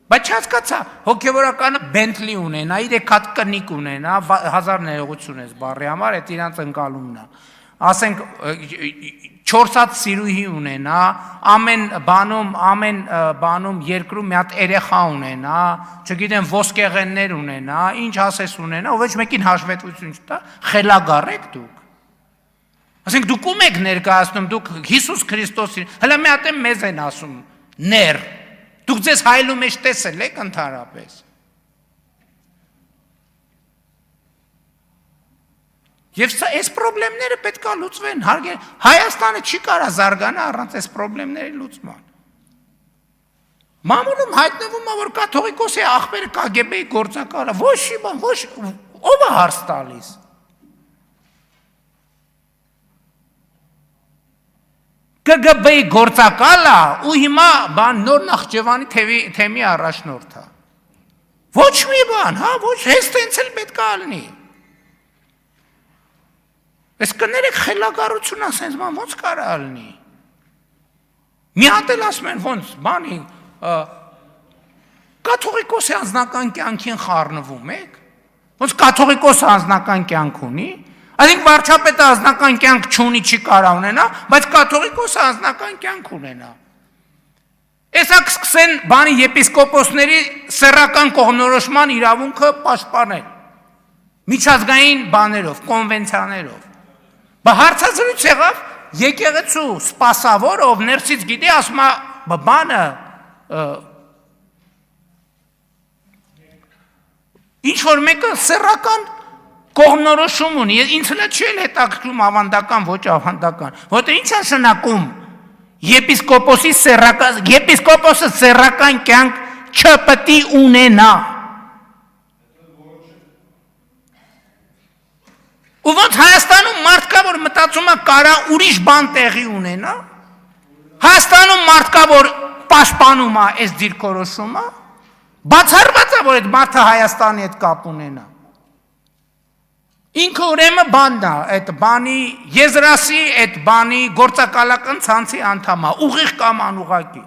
Բայց չհասկացա, հոգևորականը Bentley ունենա, 3 հատ կնիկ ունենա, 1000 ներողություն ես բառի համար, այդ իրանց ընկալումն է։ Ասենք 4 հատ սիրուհի ունենա, ամեն բանում երկրում մի հատ երեխա ունենա, չգիտեմ ոսկեղեններ ունենա, ինչ ասես ունենա, ով ոչ մեկին հաշվետվություն չտա, խելագար եք դուք։ Ասենք դուք ում եք ներկայացնում, դուք Հիսուս Քրիստոսին, հələ մի հատ մեզ են ասում, ներ։ Դուք ձեզ հայելու մեջ տեսել եք ընդհանրապես։ Եվ այս խնդիրները պետք է լուծվեն, Հայաստանը չի կարա զարգանա առանց այս խնդիրների լուծման։ Մամուլում հայտնվում է, որ կաթողիկոսի աղբերը KGB-ի գործակալը, ոչ մի բան, ով է հարց տալիս։ KGB-ի գործակալը ու հիմա նոր Նախճեվանի թեմի առաջնորդ է։ Ոչ մի բան, ոչ հենց տենց էլ պետք է լինի։ Այս կներեք խելագարություն ասենց բան ոնց կարա լինի։ Մի հատ էլ ասում են ոնց բանի կաթողիկոսի անձնական կյանքին խառնվում եք։ Ոնց կաթողիկոսը անձնական կյանք ունի։ Այսինքն վարչապետը անձնական կյանք չունի, չի կարա ունենա, բայց կաթողիկոսը անձնական կյանք ունենա։ Էսա կսկսեն բանի եպիսկոպոսների սեռական կողմնորոշման իրավունքը պաշտպանել։ Միջազգային բաներով, կոնվենցիաներով։ Բա հարցազրույց եղավ եկեղեցու սպասավոր, ով ներսից գիտի, ասում է բանը ինչ որ մեկը սեռական կողմնորոշում ունի, ինձ հլը չի էլ հետաքրքրում ավանդական, ոչ ավանդական, որտեղ ինչ է շնակում եպիսկոպոսը սեռական կյանք չպետք է ունենա։ Ու ոնց Հայաստանում մարդկա, որ մտածում է կարա ուրիշ բան տեղի ունենա, Հայաստանում մարդկա, որ պաշտպանում է այս դիրքորոշումը, բացառված է, որ այդ մարդը Հայաստանի հետ կապ ունենա։ Ինքը ուրեմն բանն է, այդ բանի եզրասի, այդ բանի գործակալական ցանցի անդամ է, ուղիղ կամ անուղղակի։